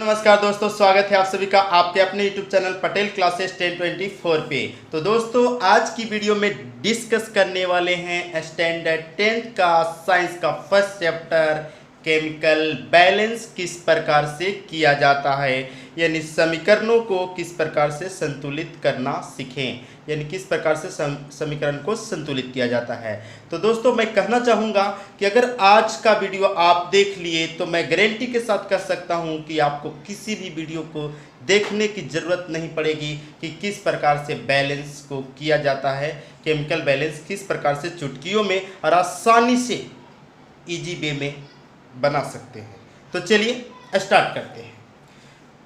नमस्कार दोस्तों, स्वागत है आप सभी का आपके अपने YouTube चैनल पटेल क्लासेस 1024 पे। तो दोस्तों आज की वीडियो में डिस्कस करने वाले हैं स्टैंडर्ड 10th का साइंस का फर्स्ट चैप्टर केमिकल बैलेंस किस प्रकार से किया जाता है, यानी समीकरणों को किस प्रकार से संतुलित करना सीखें, यानी किस प्रकार से समीकरण को संतुलित किया जाता है। तो दोस्तों मैं कहना चाहूँगा कि अगर आज का वीडियो आप देख लिए तो मैं गारंटी के साथ कह सकता हूँ कि आपको किसी भी वीडियो को देखने की ज़रूरत नहीं पड़ेगी कि किस प्रकार से बैलेंस को किया जाता है, केमिकल बैलेंस किस प्रकार से चुटकियों में और आसानी से ईजी वे में बना सकते हैं। तो चलिए स्टार्ट करते हैं।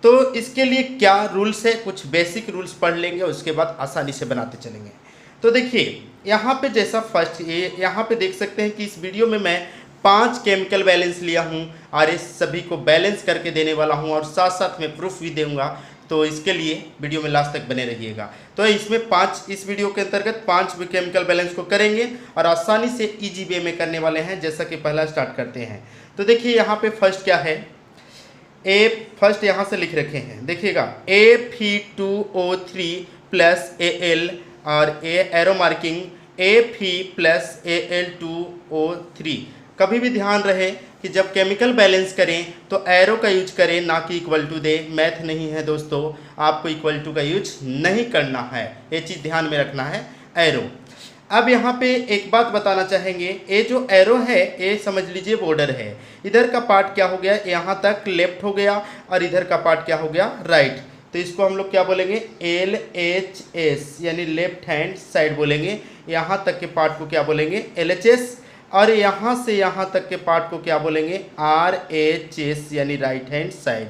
तो इसके लिए क्या रूल्स है, कुछ बेसिक रूल्स पढ़ लेंगे, उसके बाद आसानी से बनाते चलेंगे। तो देखिए यहाँ पे जैसा फर्स्ट यहाँ पे देख सकते हैं कि इस वीडियो में मैं 5 केमिकल बैलेंस लिया हूँ और इस सभी को बैलेंस करके देने वाला हूँ और साथ साथ में प्रूफ भी दूंगा। तो इसके लिए वीडियो में लास्ट तक बने रहिएगा। तो इसमें इस वीडियो के अंतर्गत 5 केमिकल बैलेंस को करेंगे और आसानी से ईजी वे में करने वाले हैं। जैसा कि पहला स्टार्ट करते हैं। तो देखिए यहाँ पे फर्स्ट क्या है, फर्स्ट यहाँ से लिख रखे हैं, देखिएगा Fe2O3 प्लस Al और arrow marking Fe plus Al2O3। कभी भी ध्यान रहे कि जब केमिकल बैलेंस करें तो एरो का यूज करें, ना कि इक्वल टू दे। मैथ नहीं है दोस्तों, आपको इक्वल टू का यूज नहीं करना है, ये चीज़ ध्यान में रखना है, एरो। अब यहाँ पे एक बात बताना चाहेंगे, ये जो एरो है ये समझ लीजिए बॉर्डर है। इधर का पार्ट क्या हो गया, यहाँ तक लेफ्ट हो गया और इधर का पार्ट क्या हो गया, राइट। तो इसको हम लोग क्या बोलेंगे, LHS यानी लेफ्ट हैंड साइड बोलेंगे। यहाँ तक के पार्ट को क्या बोलेंगे, LHS, और यहाँ से यहाँ तक के पार्ट को क्या बोलेंगे, RHS यानी राइट हैंड साइड।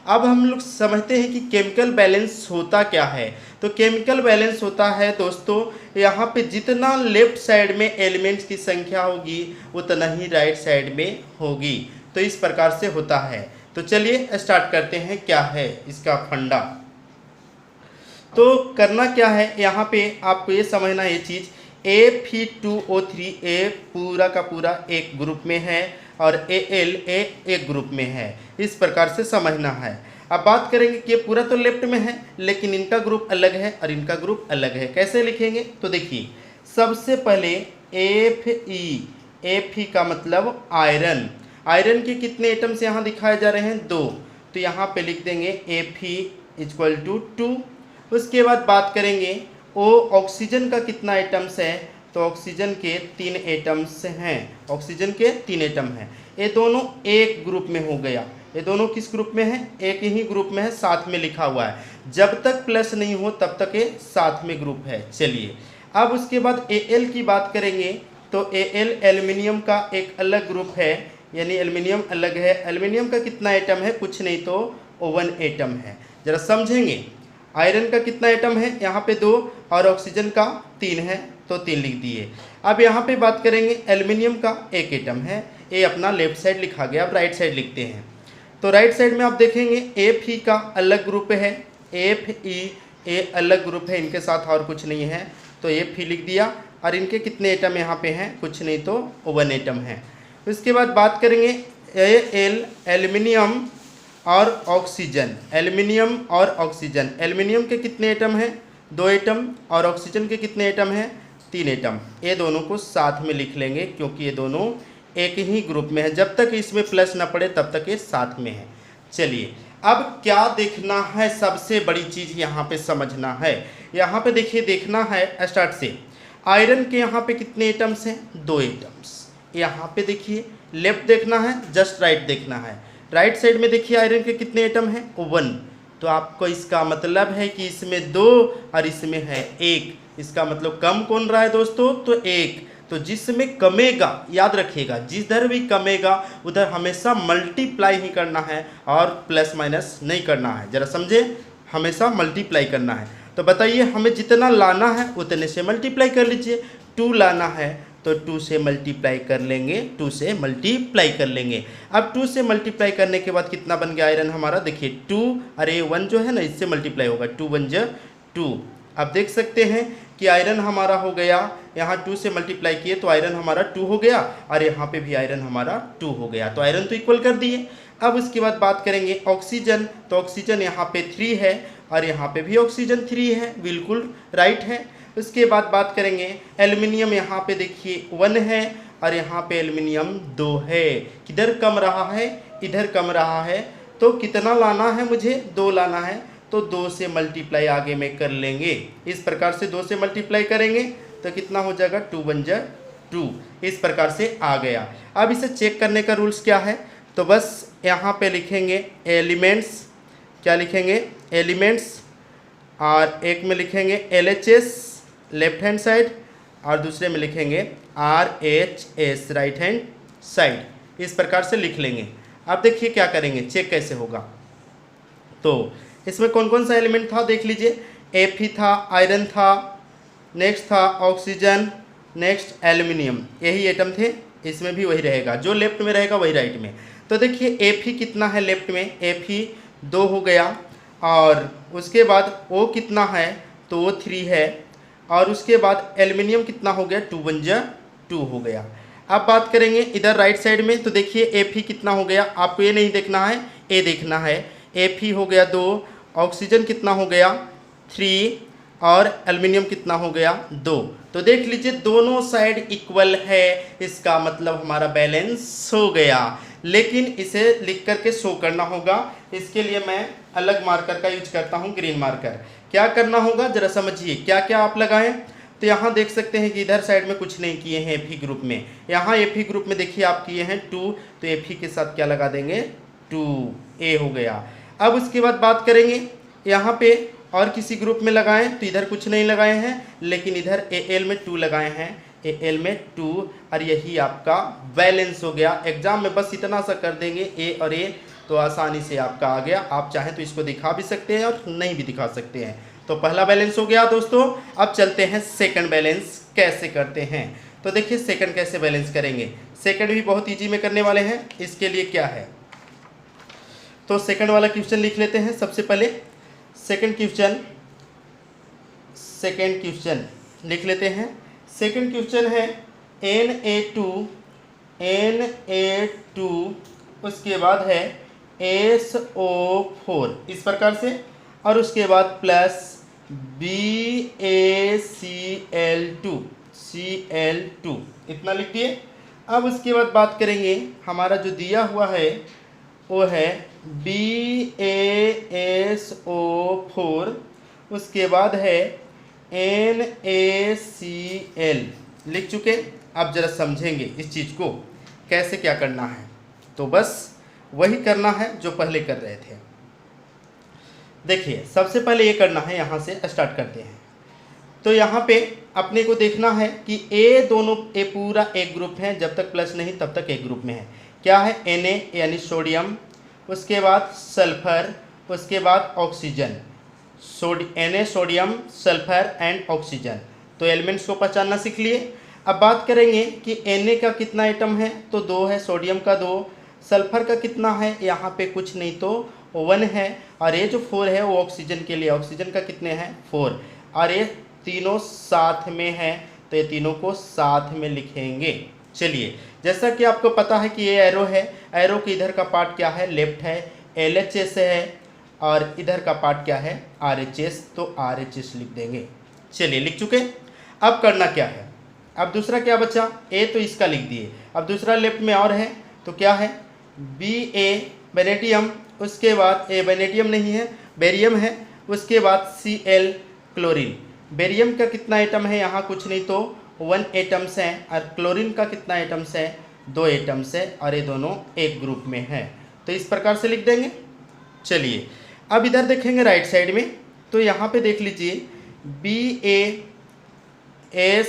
अब हम लोग समझते हैं कि केमिकल बैलेंस होता क्या है। तो केमिकल बैलेंस होता है दोस्तों, यहाँ पे जितना लेफ्ट साइड में एलिमेंट्स की संख्या होगी उतना ही राइट साइड में होगी। तो इस प्रकार से होता है। तो चलिए स्टार्ट करते हैं, क्या है इसका फंडा। तो करना क्या है, यहाँ पे आपको ये समझना ये चीज़, Fe2O3 ए पूरा का पूरा एक ग्रुप में है और Al एक ग्रुप में है, इस प्रकार से समझना है। अब बात करेंगे कि ये पूरा तो लेफ्ट में है लेकिन इनका ग्रुप अलग है और इनका ग्रुप अलग है। कैसे लिखेंगे, तो देखिए सबसे पहले Fe का मतलब आयरन। आयरन के कितने एटम्स यहाँ दिखाए जा रहे हैं, 2। तो यहाँ पे लिख देंगे Fe इक्वल टू 2। उसके बाद बात करेंगे ऑक्सीजन का कितना एटम्स है, तो ऑक्सीजन के 3 एटम्स हैं, ऑक्सीजन के 3 एटम हैं। ये दोनों एक ग्रुप में हो गया। ये दोनों किस ग्रुप में है, एक ही ग्रुप में है, साथ में लिखा हुआ है। जब तक प्लस नहीं हो तब तक ये साथ में ग्रुप है। चलिए अब उसके बाद Al की बात करेंगे तो Al एल्युमिनियम का एक अलग ग्रुप है, यानी एल्युमिनियम अलग है। एल्युमिनियम का कितना एटम है, कुछ नहीं तो 1 एटम है। जरा समझेंगे, आयरन का कितना एटम है, यहाँ पे 2 और ऑक्सीजन का 3 है, तो 3 लिख दिए। अब यहाँ पे बात करेंगे एल्युमिनियम का 1 एटम है, ये अपना लेफ्ट साइड लिखा गया। अब राइट साइड लिखते हैं। तो राइट साइड में आप देखेंगे Fe का अलग ग्रुप है, Fe अलग ग्रुप है, इनके साथ और कुछ नहीं है, तो Fe लिख दिया। और इनके कितने एटम यहाँ पे हैं, कुछ नहीं तो 1 एटम है। उसके बाद बात करेंगे Al एल्युमिनियम और ऑक्सीजन, एल्युमिनियम और ऑक्सीजन। एल्युमिनियम के कितने एटम हैं, 2 एटम, और ऑक्सीजन के कितने एटम हैं, 3 एटम। ये दोनों को साथ में लिख लेंगे क्योंकि ये दोनों एक ही ग्रुप में है। जब तक इसमें प्लस ना पड़े तब तक ये साथ में है। चलिए अब क्या देखना है, सबसे बड़ी चीज़ यहाँ पे समझना है। यहाँ पे देखिए, देखना है स्टार्ट से, आयरन के यहाँ पे कितने एटम्स हैं, 2 एटम्स। यहाँ पे देखिए लेफ्ट देखना है, जस्ट राइट देखना है। राइट साइड में देखिए आयरन के कितने एटम हैं, 1। तो आपको इसका मतलब है कि इसमें 2 और इसमें है 1। इसका मतलब कम कौन रहा है दोस्तों, तो 1। तो जिसमें कमेगा, याद रखिएगा, जिधर भी कमेगा उधर हमेशा मल्टीप्लाई ही करना है और प्लस माइनस नहीं करना है। जरा समझे, हमेशा मल्टीप्लाई करना है। तो बताइए हमें जितना लाना है उतने से मल्टीप्लाई कर लीजिए। 2 लाना है तो 2 से मल्टीप्लाई कर लेंगे, 2 से मल्टीप्लाई कर लेंगे। अब 2 से मल्टीप्लाई करने के बाद कितना बन गया आयरन हमारा, देखिए 2, अरे 1 जो है ना इससे मल्टीप्लाई होगा, 2 1 जा 2। अब देख सकते हैं कि आयरन हमारा हो गया, यहाँ 2 से मल्टीप्लाई किए तो आयरन हमारा 2 हो गया और यहाँ पे भी आयरन हमारा 2 हो गया। तो आयरन तो इक्वल कर दिए। अब उसके बाद बात करेंगे ऑक्सीजन, तो ऑक्सीजन यहाँ पे 3 है और यहाँ पे भी ऑक्सीजन 3 है, बिल्कुल राइट है। उसके बाद बात करेंगे एल्युमिनियम, यहाँ पे देखिए 1 है और यहाँ पे एल्युमिनियम 2 है। किधर कम रहा है, इधर कम रहा है, तो कितना लाना है मुझे, 2 लाना है, तो 2 से मल्टीप्लाई आगे में कर लेंगे। इस प्रकार से 2 से मल्टीप्लाई करेंगे तो कितना हो जाएगा, 2 बन जा 2, इस प्रकार से आ गया। अब इसे चेक करने का रूल्स क्या है, तो बस यहाँ पे लिखेंगे एलिमेंट्स, क्या लिखेंगे, एलिमेंट्स, और एक में लिखेंगे LHS लेफ्ट हैंड साइड और दूसरे में लिखेंगे RHS राइट हैंड साइड, इस प्रकार से लिख लेंगे। अब देखिए क्या करेंगे, चेक कैसे होगा। तो इसमें कौन कौन सा एलिमेंट था देख लीजिए, Fe था, आयरन था, नेक्स्ट था ऑक्सीजन, नेक्स्ट एल्युमिनियम, यही एटम थे। इसमें भी वही रहेगा, जो लेफ्ट में रहेगा वही राइट में। तो देखिए Fe कितना है लेफ्ट में, Fe 2 हो गया, और उसके बाद O कितना है, तो वो 3 है, और उसके बाद एल्युमिनियम कितना हो गया, 2 बन जा 2 हो गया। अब बात करेंगे इधर राइट साइड में, तो देखिए Fe कितना हो गया, आपको ये नहीं देखना है, ए देखना है। Fe हो गया 2, ऑक्सीजन कितना हो गया 3, और एल्युमिनियम कितना हो गया 2। तो देख लीजिए दोनों साइड इक्वल है, इसका मतलब हमारा बैलेंस हो गया। लेकिन इसे लिख करके शो करना होगा, इसके लिए मैं अलग मार्कर का यूज करता हूँ, ग्रीन मार्कर। क्या करना होगा जरा समझिए, क्या क्या आप लगाएं। तो यहाँ देख सकते हैं कि इधर साइड में कुछ नहीं किए हैं Fe ग्रुप में, यहाँ Fe ग्रुप में देखिए आप किए हैं 2, तो Fe के साथ क्या लगा देंगे 2, A हो गया। अब उसके बाद बात करेंगे यहाँ पे और किसी ग्रुप में लगाएं, तो इधर कुछ नहीं लगाए हैं, लेकिन इधर Al में 2 लगाए हैं, Al में 2, और यही आपका बैलेंस हो गया। एग्जाम में बस इतना सा कर देंगे A और A, तो आसानी से आपका आ गया। आप चाहें तो इसको दिखा भी सकते हैं और नहीं भी दिखा सकते हैं। तो पहला बैलेंस हो गया दोस्तों। अब चलते हैं सेकंड बैलेंस कैसे करते हैं। तो देखिए सेकंड कैसे बैलेंस करेंगे, सेकंड भी बहुत ईजी में करने वाले हैं। इसके लिए क्या है, तो सेकंड वाला क्वेश्चन लिख लेते हैं। सबसे पहले सेकंड क्वेश्चन लिख लेते हैं। सेकंड क्वेश्चन है Na2 उसके बाद है SO4 इस प्रकार से, और उसके बाद प्लस BaCl2 इतना लिख दिए। अब उसके बाद बात करेंगे, हमारा जो दिया हुआ है वो है BaSO4, उसके बाद है NaCl लिख चुके। अब जरा समझेंगे इस चीज़ को कैसे क्या करना है, तो बस वही करना है जो पहले कर रहे थे। देखिए सबसे पहले ये करना है, यहाँ से स्टार्ट करते हैं। तो यहाँ पे अपने को देखना है कि दोनों पूरा एक ग्रुप है, जब तक प्लस नहीं तब तक एक ग्रुप में है। क्या है, Na यानी सोडियम, उसके बाद सल्फर, उसके बाद oxygen. Na sodium sulphur and oxygen, तो एलिमेंट्स को पहचानना सीख लिए। अब बात करेंगे कि Na का कितना आइटम है, तो 2 है, सोडियम का 2, सल्फर का कितना है, यहाँ पे कुछ नहीं तो 1 है, और ये जो 4 है वो ऑक्सीजन के लिए, ऑक्सीजन का कितने हैं 4, और ये तीनों साथ में है, तो ये तीनों को साथ में लिखेंगे। चलिए जैसा कि आपको पता है कि ये एरो है, एरो के इधर का पार्ट क्या है, लेफ्ट है, LHS है, और इधर का पार्ट क्या है RHS, तो RHS लिख देंगे। चलिए लिख चुके। अब करना क्या है, अब दूसरा क्या बचा, A तो इसका लिख दिए। अब दूसरा लेफ्ट में और है, तो क्या है Ba वेनेडियम, उसके बाद वेनेडियम नहीं है, बेरियम है, उसके बाद Cl क्लोरीन। बेरियम का कितना आइटम है, यहाँ कुछ नहीं तो 1 एटम्स हैं, और क्लोरीन का कितना आइटम्स है 2 एटम्स है, और ये दोनों एक ग्रुप में है, तो इस प्रकार से लिख देंगे। चलिए अब इधर देखेंगे राइट साइड में, तो यहाँ पे देख लीजिए BaS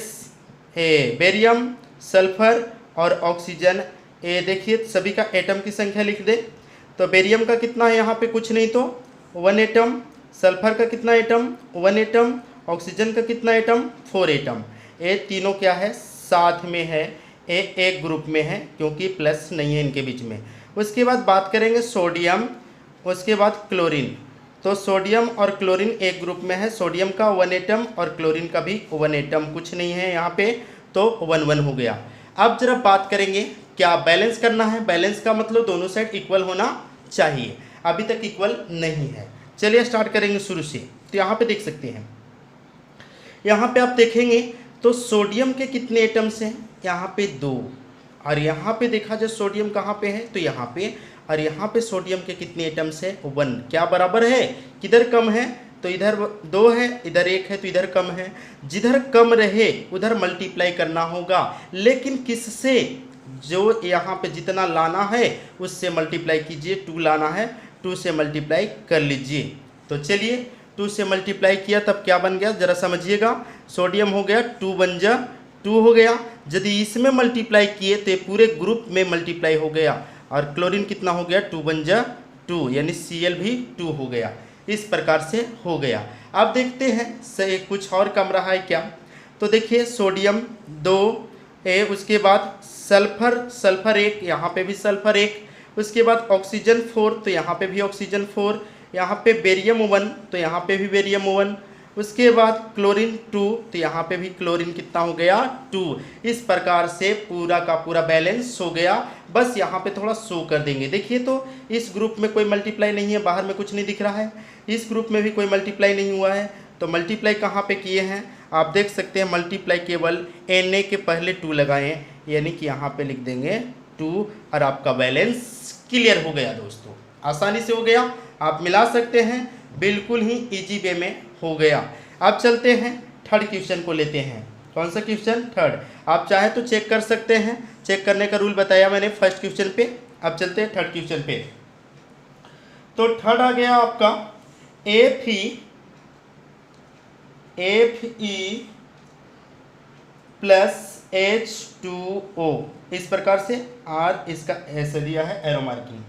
बेरियम, सल्फर और ऑक्सीजन। ये देखिए सभी का एटम की संख्या लिख दे। तो बेरियम का कितना है, यहाँ पे कुछ नहीं तो 1 एटम, सल्फर का कितना एटम 1 एटम, ऑक्सीजन का कितना एटम 4 एटम। ये तीनों क्या है साथ में है, ये एक ग्रुप में है क्योंकि प्लस नहीं है इनके बीच में। उसके बाद बात करेंगे सोडियम, उसके बाद क्लोरीन। तो सोडियम और क्लोरीन एक ग्रुप में है, सोडियम का 1 एटम और क्लोरीन का भी 1 एटम, कुछ नहीं है यहाँ पे, तो 1 1 हो गया। अब जरा बात करेंगे क्या बैलेंस करना है, बैलेंस का मतलब दोनों साइड इक्वल होना चाहिए, अभी तक इक्वल नहीं है। चलिए स्टार्ट करेंगे शुरू से। तो यहाँ पे देख सकते हैं, यहाँ पे आप देखेंगे तो सोडियम के कितने एटम्स हैं, यहाँ पे 2, और यहाँ पे देखा जाए सोडियम कहाँ पे है तो यहाँ पे, और यहाँ पे सोडियम के कितने एटम्स है 1, क्या बराबर है, किधर कम है तो इधर 2 है, इधर 1 है तो इधर कम है, जिधर कम रहे उधर मल्टीप्लाई करना होगा, लेकिन किससे, जो यहाँ पे जितना लाना है उससे मल्टीप्लाई कीजिए, 2 लाना है 2 से मल्टीप्लाई कर लीजिए। तो चलिए 2 से मल्टीप्लाई किया तब क्या बन गया जरा समझिएगा, सोडियम हो गया 2 बन जा 2 हो गया, यदि इसमें मल्टीप्लाई किए तो ये पूरे ग्रुप में मल्टीप्लाई हो गया, और क्लोरीन कितना हो गया 2 बन जा 2, यानी Cl भी 2 हो गया, इस प्रकार से हो गया। अब देखते हैं से कुछ और कम रहा है क्या, तो देखिए सोडियम 2, उसके बाद सल्फर 1, यहाँ पे भी सल्फर 1, उसके बाद ऑक्सीजन 4, तो यहाँ पे भी ऑक्सीजन 4, यहाँ पे बेरियम 1, तो यहाँ पे भी बेरियम 1, उसके बाद क्लोरीन 2, तो यहाँ पे भी क्लोरीन कितना हो गया 2। इस प्रकार से पूरा का पूरा बैलेंस हो गया। बस यहाँ पे थोड़ा शो कर देंगे, देखिए तो इस ग्रुप में कोई मल्टीप्लाई नहीं है, बाहर में कुछ नहीं दिख रहा है, इस ग्रुप में भी कोई मल्टीप्लाई नहीं हुआ है, तो मल्टीप्लाई कहाँ पे किए हैं आप देख सकते हैं, मल्टीप्लाई केवल Na के पहले 2 लगाएं, यानी कि यहाँ पे लिख देंगे 2, और आपका बैलेंस क्लियर हो गया दोस्तों, आसानी से हो गया, आप मिला सकते हैं, बिल्कुल ही इजी वे में हो गया। अब चलते हैं थर्ड क्वेश्चन को लेते हैं, कौन सा क्वेश्चन, थर्ड। आप चाहे तो चेक कर सकते हैं, चेक करने का रूल बताया मैंने फर्स्ट क्वेश्चन पे। अब चलते हैं थर्ड क्वेश्चन पे। तो थर्ड आ गया आपका Fe प्लस H2O, इस प्रकार से, और इसका ऐसे दिया है एरो मार्किंग।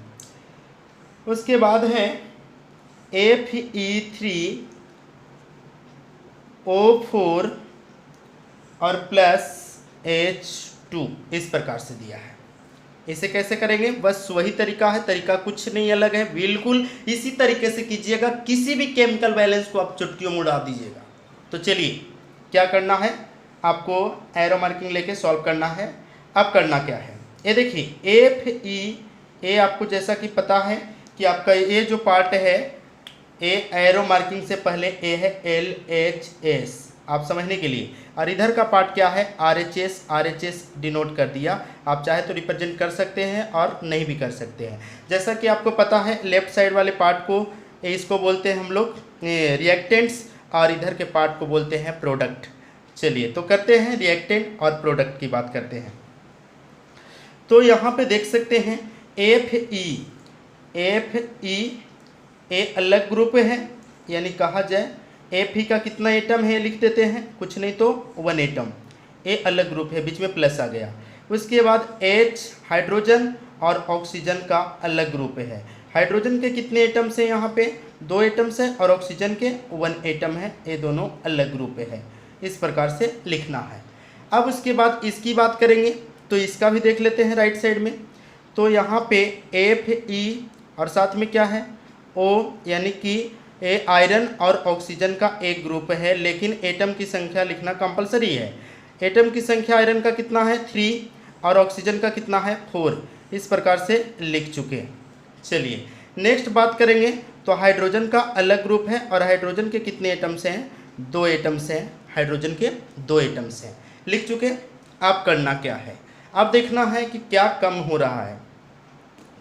उसके बाद है Fe3O4 और प्लस H2, इस प्रकार से दिया है। इसे कैसे करेंगे, बस वही तरीका है, तरीका कुछ नहीं अलग है, बिल्कुल इसी तरीके से कीजिएगा, किसी भी केमिकल बैलेंस को आप चुटकियों में उड़ा दीजिएगा। तो चलिए क्या करना है, आपको एरो मार्किंग लेके सॉल्व करना है। अब करना क्या है, ये देखिए Fe आपको जैसा कि पता है कि आपका ये जो पार्ट है, ए एरो मार्किंग से पहले ए है LHS, आप समझने के लिए, और इधर का पार्ट क्या है RHS डिनोट कर दिया। आप चाहे तो रिप्रेजेंट कर सकते हैं और नहीं भी कर सकते हैं। जैसा कि आपको पता है लेफ्ट साइड वाले पार्ट को इसको बोलते हैं हम लोग रिएक्टेंट्स, और इधर के पार्ट को बोलते हैं प्रोडक्ट। चलिए तो करते हैं रिएक्टेंट और प्रोडक्ट की बात करते हैं। तो यहाँ पे देख सकते हैं Fe ए अलग ग्रुप है, यानी कहा जाए Fe का कितना एटम है लिख देते हैं, कुछ नहीं तो 1 एटम, ए अलग ग्रुप है, बीच में प्लस आ गया। उसके बाद H हाइड्रोजन और ऑक्सीजन का अलग ग्रुप है। हाइड्रोजन के कितने एटम्स हैं, यहाँ पे 2 एटम्स हैं, और ऑक्सीजन के 1 एटम है, ये दोनों अलग ग्रुप है, इस प्रकार से लिखना है। अब उसके बाद इसकी बात करेंगे, तो इसका भी देख लेते हैं राइट साइड में। तो यहाँ पे Fe और साथ में क्या है O, यानी कि आयरन और ऑक्सीजन का एक ग्रुप है, लेकिन एटम की संख्या लिखना कंपलसरी है। एटम की संख्या आयरन का कितना है 3 और ऑक्सीजन का कितना है 4, इस प्रकार से लिख चुके हैं। चलिए नेक्स्ट बात करेंगे, तो हाइड्रोजन का अलग ग्रुप है, और हाइड्रोजन के कितने एटम्स हैं, 2 एटम्स हैं, हाइड्रोजन के 2 एटम्स हैं, लिख चुके। अब करना क्या है, अब देखना है कि क्या कम हो रहा है।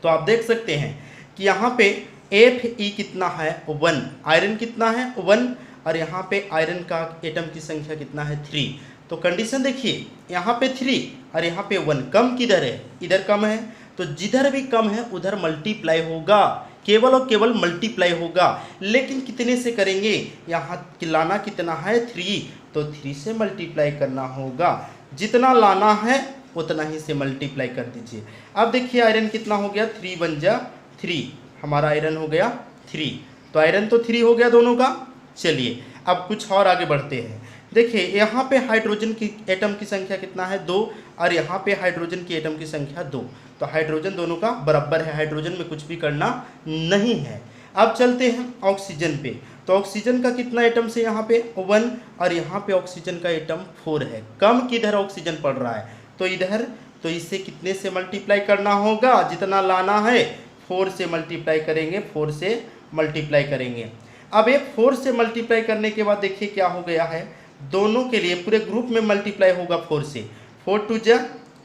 तो आप देख सकते हैं कि यहाँ पे Fe कितना है 1, आयरन कितना है 1, और यहाँ पे आयरन का एटम की संख्या कितना है 3। तो कंडीशन देखिए, यहाँ पे 3 और यहाँ पे 1, कम किधर है, इधर कम है, तो जिधर भी कम है उधर मल्टीप्लाई होगा, केवल और केवल मल्टीप्लाई होगा। लेकिन कितने से करेंगे, यहाँ लाना कितना है 3, तो 3 से मल्टीप्लाई करना होगा, जितना लाना है उतना ही से मल्टीप्लाई कर दीजिए। अब देखिए आयरन कितना हो गया 3 बन जा 3, हमारा आयरन हो गया 3, तो आयरन तो 3 हो गया दोनों का। चलिए अब कुछ और आगे बढ़ते हैं। देखिए यहाँ पे हाइड्रोजन की एटम की संख्या कितना है 2, और यहाँ पे हाइड्रोजन की एटम की संख्या 2, तो हाइड्रोजन दोनों का बराबर है, हाइड्रोजन में कुछ भी करना नहीं है। अब चलते हैं ऑक्सीजन पे, तो ऑक्सीजन का कितना एटम से यहाँ पे 1, और यहाँ पे ऑक्सीजन का एटम 4 है। कम किधर ऑक्सीजन पड़ रहा है, तो इधर तो इसे कितने से मल्टीप्लाई करना होगा, जितना लाना है 4 से मल्टीप्लाई करेंगे, 4 से मल्टीप्लाई करेंगे। अब ये 4 से मल्टीप्लाई करने के बाद देखिए क्या हो गया है, दोनों के लिए पूरे ग्रुप में मल्टीप्लाई होगा 4 से। 4 2 जा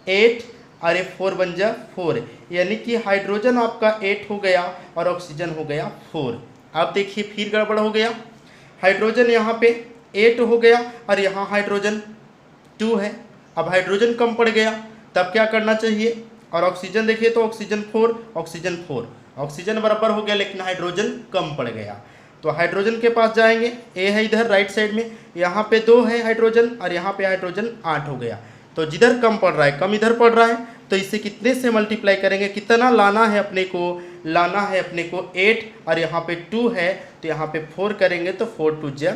8, अरे 4 1 जा 4, यानी कि हाइड्रोजन आपका 8 हो गया और ऑक्सीजन हो गया 4। अब देखिए फिर गड़बड़ हो गया, हाइड्रोजन यहाँ पे 8 हो गया और यहाँ हाइड्रोजन 2 है। अब हाइड्रोजन कम पड़ गया, तब क्या करना चाहिए, और ऑक्सीजन देखिए तो ऑक्सीजन 4, ऑक्सीजन 4, ऑक्सीजन बराबर हो गया लेकिन हाइड्रोजन कम पड़ गया। तो हाइड्रोजन के पास जाएंगे, ए है इधर राइट साइड में, यहाँ पे 2 है हाइड्रोजन और यहाँ पे हाइड्रोजन 8 हो गया। तो जिधर कम पड़ रहा है कम इधर पड़ रहा है, तो इसे कितने से मल्टीप्लाई करेंगे, कितना लाना है अपने को, लाना है अपने को 8 और यहाँ पे 2 है तो यहाँ पे 4 करेंगे तो 4 2 जा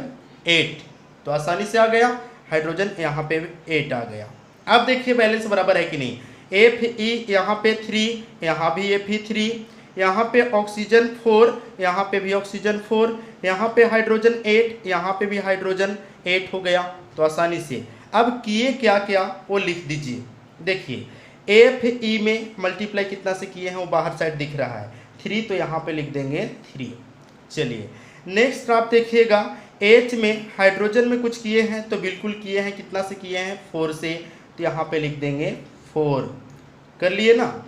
8, तो आसानी से आ गया, हाइड्रोजन यहाँ पे 8 आ गया। अब देखिए बैलेंस बराबर है कि नहीं, Fe यहाँ पे 3, यहाँ भी Fe3, यहाँ पे ऑक्सीजन 4, यहाँ पे भी ऑक्सीजन 4, यहाँ पे हाइड्रोजन 8, यहाँ पे भी हाइड्रोजन 8 हो गया। तो आसानी से अब किए क्या क्या वो लिख दीजिए। देखिए Fe में मल्टीप्लाई कितना से किए हैं वो बाहर साइड दिख रहा है 3, तो यहाँ पे लिख देंगे 3। चलिए नेक्स्ट आप देखिएगा H में हाइड्रोजन में कुछ किए हैं, तो बिल्कुल किए हैं, कितना से किए हैं 4 से, तो यहाँ पे लिख देंगे 4, कर लिए ना।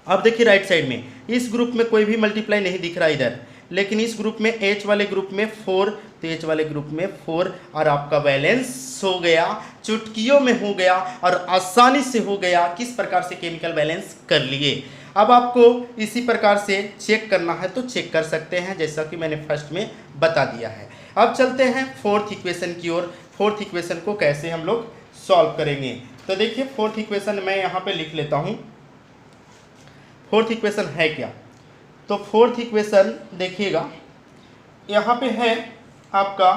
अब देखिए राइट साइड में इस ग्रुप में कोई भी मल्टीप्लाई नहीं दिख रहा इधर, लेकिन इस ग्रुप में H वाले ग्रुप में 4, तो H वाले ग्रुप में 4 और आपका बैलेंस हो गया, चुटकियों में हो गया और आसानी से हो गया। किस प्रकार से केमिकल बैलेंस कर लिए। अब आपको इसी प्रकार से चेक करना है तो चेक कर सकते हैं, जैसा कि मैंने फर्स्ट में बता दिया है। अब चलते हैं फोर्थ इक्वेशन की ओर। फोर्थ इक्वेशन को कैसे हम लोग सॉल्व करेंगे, तो देखिए फोर्थ इक्वेशन मैं यहाँ पे लिख लेता हूँ। फोर्थ इक्वेशन है क्या, तो फोर्थ इक्वेशन देखिएगा यहाँ पे है आपका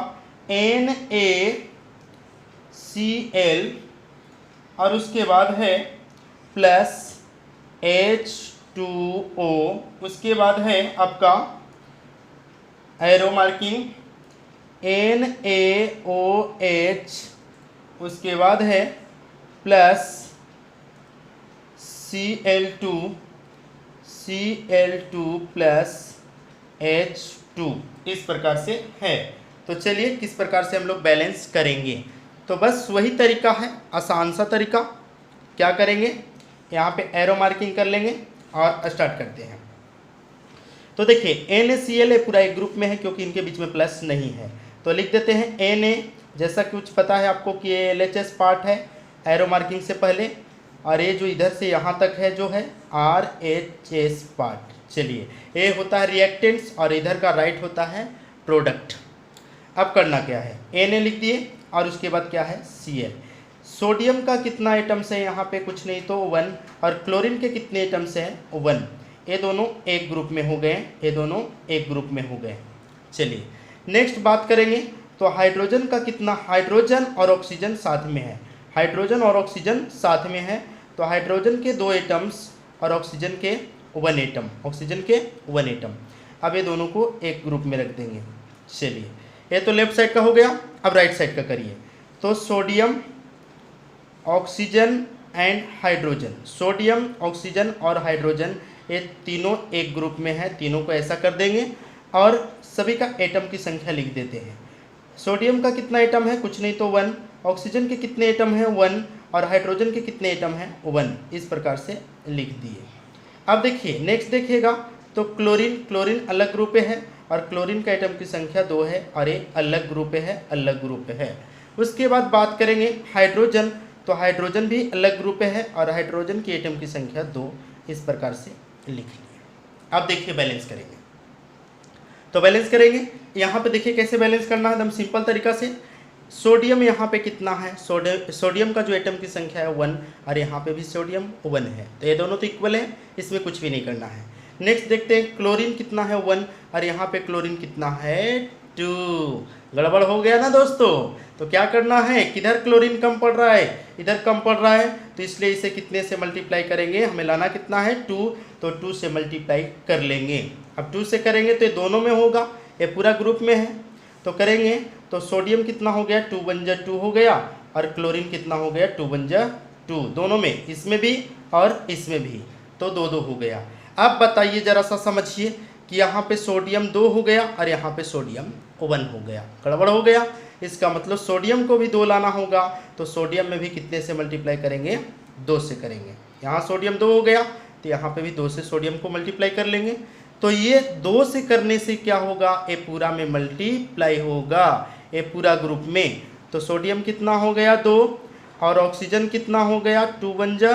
NaCl और उसके बाद है प्लस H2O, उसके बाद है आपका एरो मार्किंग NaOH, उसके बाद है प्लस Cl2 प्लस H2, इस प्रकार से है। तो चलिए किस प्रकार से हम लोग बैलेंस करेंगे, तो बस वही तरीका है, आसान सा तरीका। क्या करेंगे, यहाँ पे एरो मार्किंग कर लेंगे और स्टार्ट करते हैं। तो देखिए NaCl पूरा एक ग्रुप में है क्योंकि इनके बीच में प्लस नहीं है, तो लिख देते हैं Na, जैसा कि कुछ पता है आपको कि ये LHS पार्ट है एरो मार्किंग से पहले, और ये जो इधर से यहाँ तक है जो है RHS पार्ट। चलिए ये होता है रिएक्टेंट्स और इधर का राइट होता है प्रोडक्ट। अब करना क्या है, Na लिख दिए और उसके बाद क्या है Cl। सोडियम का कितना एटम्स है यहाँ पे, कुछ नहीं तो 1, और क्लोरीन के कितने एटम्स हैं 1। ये दोनों एक ग्रुप में हो गए, ये दोनों एक ग्रुप में हो गए। चलिए नेक्स्ट बात करेंगे, तो हाइड्रोजन का कितना, हाइड्रोजन और ऑक्सीजन साथ में है, हाइड्रोजन और ऑक्सीजन साथ में है, तो हाइड्रोजन के 2 एटम्स और ऑक्सीजन के 1 एटम, ऑक्सीजन के 1 एटम। अब ये दोनों को एक ग्रुप में रख देंगे। चलिए ये तो लेफ्ट साइड का हो गया, अब राइट साइड का करिए। तो sodium oxygen and hydrogen, sodium oxygen और हाइड्रोजन ये तीनों एक ग्रुप में है, तीनों को ऐसा कर देंगे और सभी का एटम की संख्या लिख देते हैं। सोडियम का कितना एटम है, कुछ नहीं तो 1, ऑक्सीजन के कितने एटम हैं 1, और हाइड्रोजन के कितने एटम हैं 1, इस प्रकार से लिख दिए। अब देखिए नेक्स्ट देखिएगा, तो क्लोरीन, क्लोरीन अलग ग्रुप है और क्लोरीन का एटम की संख्या 2 है और ये अलग ग्रुप है, अलग ग्रुप है। उसके बाद बात करेंगे हाइड्रोजन, तो हाइड्रोजन भी अलग ग्रुप है और हाइड्रोजन की एटम की संख्या 2, इस प्रकार से लिख लिया। अब देखिए बैलेंस करेंगे, तो बैलेंस करेंगे यहाँ पे देखिए कैसे बैलेंस करना है, एकदम सिंपल तरीका से। सोडियम यहाँ पे कितना है, सोडियम का जो एटम की संख्या है 1 और यहाँ पे भी सोडियम 1 है, तो ये दोनों तो इक्वल है, इसमें कुछ भी नहीं करना है। नेक्स्ट देखते हैं क्लोरीन कितना है 1 और यहाँ पे क्लोरीन कितना है 2। गड़बड़ हो गया ना दोस्तों, तो क्या करना है, किधर क्लोरीन कम पड़ रहा है, इधर कम पड़ रहा है, तो इसलिए इसे कितने से मल्टीप्लाई करेंगे, हमें लाना कितना है 2, तो 2 से मल्टीप्लाई कर लेंगे। अब 2 से करेंगे तो ये दोनों में होगा, ये पूरा ग्रुप में है, तो करेंगे तो सोडियम कितना हो गया 2 1 जा 2 हो गया और क्लोरीन कितना हो गया 2 1 जा 2, दोनों में, इसमें भी और इसमें भी, तो 2 2 हो गया। अब बताइए जरा सा समझिए कि यहाँ पे सोडियम 2 हो गया और यहाँ पे सोडियम 1 हो गया, गड़बड़ हो गया। इसका मतलब सोडियम को भी 2 लाना होगा, तो सोडियम में भी कितने से मल्टीप्लाई करेंगे, 2 से करेंगे। यहाँ सोडियम 2 हो गया तो यहाँ पे भी 2 से सोडियम को मल्टीप्लाई कर लेंगे। तो ये 2 से करने से क्या होगा, ये पूरा में मल्टीप्लाई होगा, ये पूरा ग्रुप में। तो सोडियम कितना हो गया 2 और ऑक्सीजन कितना हो गया 2 1 जा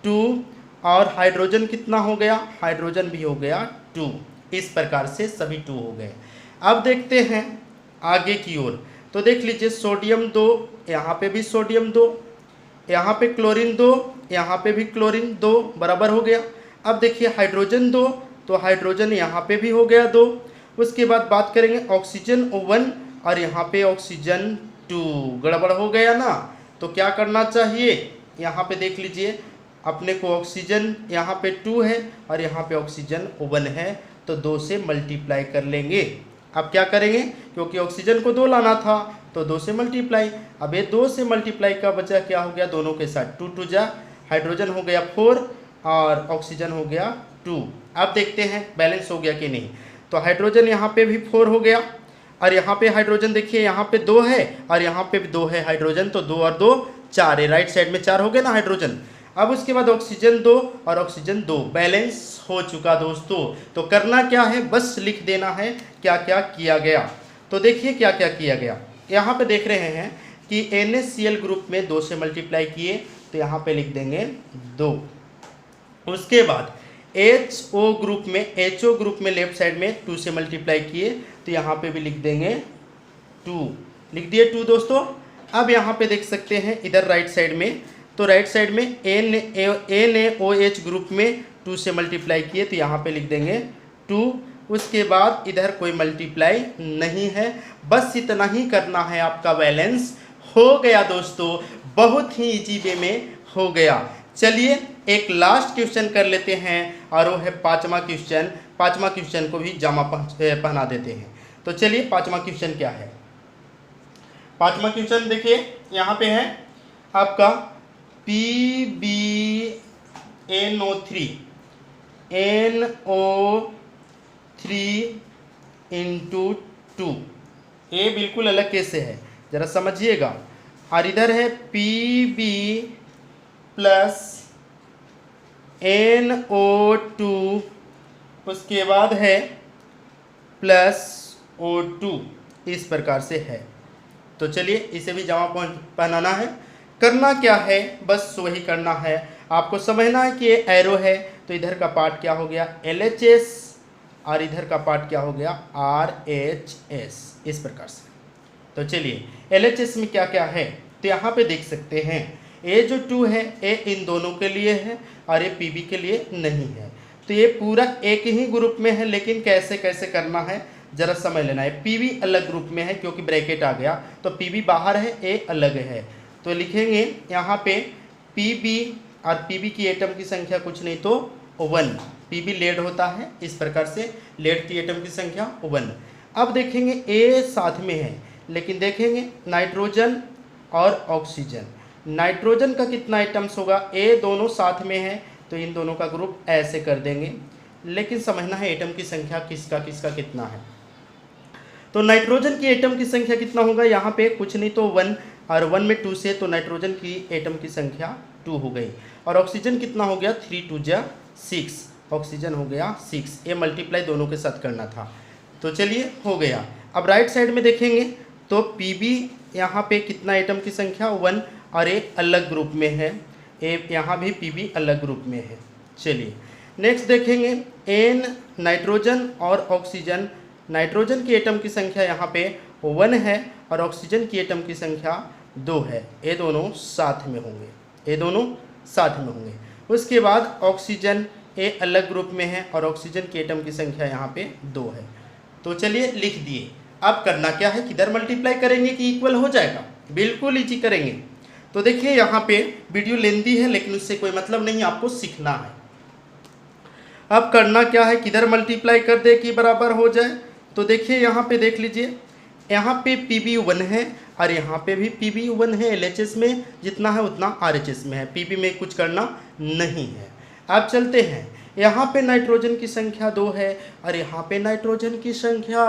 2 और हाइड्रोजन कितना हो गया, हाइड्रोजन भी हो गया 2। इस प्रकार से सभी 2 हो गए। अब देखते हैं आगे की ओर। तो देख लीजिए सोडियम 2, यहाँ पे भी सोडियम 2, यहाँ पे क्लोरीन 2, यहाँ पे भी क्लोरीन 2, बराबर हो गया। अब देखिए हाइड्रोजन 2, तो हाइड्रोजन यहाँ पे भी हो गया 2। उसके बाद बात करेंगे ऑक्सीजन 1 और यहाँ पे ऑक्सीजन 2, गड़बड़ हो गया ना। तो क्या करना चाहिए, यहाँ पे देख लीजिए अपने को ऑक्सीजन यहाँ पे 2 है और यहाँ पे ऑक्सीजन 1 है, तो 2 से मल्टीप्लाई कर लेंगे। अब क्या करेंगे, क्योंकि ऑक्सीजन को 2 लाना था तो 2 से मल्टीप्लाई। अब ये 2 से मल्टीप्लाई का बचा क्या हो गया, दोनों के साथ 2 2 जा, हाइड्रोजन हो गया 4 और ऑक्सीजन हो गया 2। अब देखते हैं बैलेंस हो गया कि नहीं। तो हाइड्रोजन यहाँ पे भी 4 हो गया और यहाँ पे हाइड्रोजन देखिए यहाँ पे 2 है और यहाँ पे भी 2 है हाइड्रोजन, तो 2 और 2 4 है, राइट साइड में 4 हो गए ना हाइड्रोजन। अब उसके बाद ऑक्सीजन 2 और ऑक्सीजन 2, बैलेंस हो चुका दोस्तों। तो करना क्या है, बस लिख देना है क्या क्या किया गया। तो देखिए क्या क्या किया गया। यहाँ पे देख रहे हैं कि NaCl ग्रुप में 2 से मल्टीप्लाई किए, तो यहाँ पे लिख देंगे 2। उसके बाद HO ग्रुप में लेफ्ट साइड में 2 से मल्टीप्लाई किए, तो यहाँ पे भी लिख देंगे 2, लिख दिए 2 दोस्तों। अब यहाँ पे देख सकते हैं इधर राइट साइड में, तो राइट साइड में NaOH ग्रुप में 2 से मल्टीप्लाई किए, तो यहाँ पे लिख देंगे 2। उसके बाद इधर कोई मल्टीप्लाई नहीं है, बस इतना ही करना है, आपका बैलेंस हो गया दोस्तों। बहुत ही इजी वे में हो गया। चलिए एक लास्ट क्वेश्चन कर लेते हैं और वो है 5वां क्वेश्चन। 5वां क्वेश्चन को भी जामा पहना देते हैं। तो चलिए 5वां क्वेश्चन क्या है। 5वां क्वेश्चन देखिए यहाँ पे है आपका PbNO3 into 2। ये बिल्कुल अलग कैसे है जरा समझिएगा। और इधर है Pb प्लस NO2, उसके बाद है प्लस O2, इस प्रकार से है। तो चलिए इसे भी जमा पहनाना है। करना क्या है, बस वही करना है। आपको समझना है कि ये एरो है, तो इधर का पार्ट क्या हो गया LHS और इधर का पार्ट क्या हो गया RHS, इस प्रकार से। तो चलिए LHS में क्या क्या है, तो यहाँ पे देख सकते हैं ये जो 2 है ये इन दोनों के लिए है और ये Pb के लिए नहीं है। तो ये पूरा एक ही ग्रुप में है, लेकिन कैसे कैसे करना है जरा समझ लेना है। Pb अलग ग्रुप में है क्योंकि ब्रैकेट आ गया, तो Pb बाहर है, ए अलग है। तो लिखेंगे यहाँ पे Pb और Pb की एटम की संख्या कुछ नहीं तो 1। Pb लेड होता है, इस प्रकार से लेड की एटम की संख्या 1। अब देखेंगे ए साथ में है, लेकिन देखेंगे नाइट्रोजन और ऑक्सीजन, नाइट्रोजन का कितना आइटम्स होगा, ए दोनों साथ में है तो इन दोनों का ग्रुप ऐसे कर देंगे। लेकिन समझना है एटम की संख्या किसका किसका कितना है। तो नाइट्रोजन की एटम की संख्या कितना होगा, यहाँ पे कुछ नहीं तो 1 और 1 में 2 से, तो नाइट्रोजन की एटम की संख्या 2 हो गई। और ऑक्सीजन कितना हो गया 3 2 जा 6, ऑक्सीजन हो गया 6। ये मल्टीप्लाई दोनों के साथ करना था। तो चलिए हो गया। अब राइट साइड में देखेंगे तो Pb यहाँ पे कितना एटम की संख्या 1 और एक अलग ग्रुप में है, एक यहाँ भी Pb अलग ग्रुप में है। चलिए नेक्स्ट देखेंगे N नाइट्रोजन और ऑक्सीजन, नाइट्रोजन की एटम की संख्या यहाँ पे 1 है और ऑक्सीजन की एटम की संख्या 2 है। ये दोनों साथ में होंगे, ये दोनों साथ में होंगे। उसके बाद ऑक्सीजन ए अलग ग्रुप में है और ऑक्सीजन की एटम की संख्या यहाँ पे 2 है। तो चलिए लिख दिए। अब करना क्या है, किधर मल्टीप्लाई करेंगे कि इक्वल हो जाएगा, बिल्कुल इजी करेंगे। तो देखिए यहाँ पे वीडियो लेंदी है, लेकिन उससे कोई मतलब नहीं, आपको सीखना है। अब करना क्या है, किधर मल्टीप्लाई कर दे कि बराबर हो जाए। तो देखिए यहाँ पे देख लीजिए यहाँ पे Pb1 है और यहाँ पे भी Pb1 है। LHS में जितना है उतना RHS में है, Pb में कुछ करना नहीं है। अब चलते हैं, यहाँ पे नाइट्रोजन की संख्या 2 है और यहाँ पे नाइट्रोजन की संख्या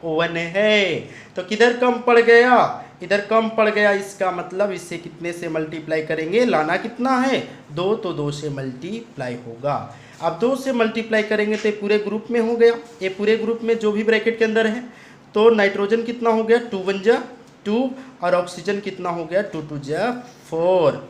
1 है, तो किधर कम पड़ गया, इधर कम पड़ गया। इसका मतलब इससे कितने से मल्टीप्लाई करेंगे, लाना कितना है 2, तो 2 से मल्टीप्लाई होगा। अब 2 से मल्टीप्लाई करेंगे तो ये पूरे ग्रुप में हो गया, ये पूरे ग्रुप में जो भी ब्रैकेट के अंदर है, तो नाइट्रोजन कितना हो गया 2 1 जा 2 और ऑक्सीजन कितना हो गया 2 2 जा 4।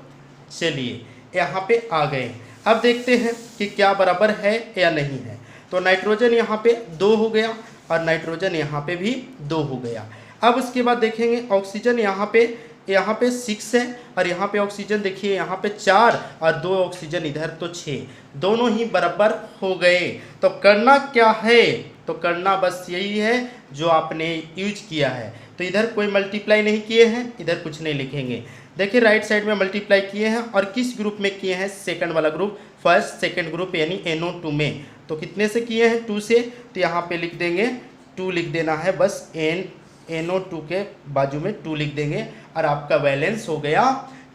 चलिए यहाँ पे आ गए। अब देखते हैं कि क्या बराबर है या नहीं है। तो नाइट्रोजन यहाँ पे 2 हो गया और नाइट्रोजन यहाँ पे भी 2 हो गया। अब उसके बाद देखेंगे ऑक्सीजन यहाँ पे 6 है और यहाँ पे ऑक्सीजन देखिए यहाँ पे 4 और 2 ऑक्सीजन इधर, तो 6, दोनों ही बराबर हो गए। तो करना क्या है, तो करना बस यही है जो आपने यूज किया है। तो इधर कोई मल्टीप्लाई नहीं किए हैं, इधर कुछ नहीं लिखेंगे। देखिए राइट साइड में मल्टीप्लाई किए हैं और किस ग्रुप में किए हैं, सेकंड वाला ग्रुप, फर्स्ट सेकंड ग्रुप यानी NO2 में। तो कितने से किए हैं 2 से, तो यहाँ पे लिख देंगे 2 लिख देना है, बस NO2 के बाजू में 2 लिख देंगे और आपका बैलेंस हो गया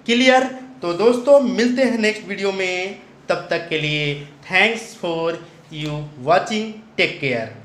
क्लियर। तो दोस्तों मिलते हैं नेक्स्ट वीडियो में, तब तक के लिए thanks for you watching, take care.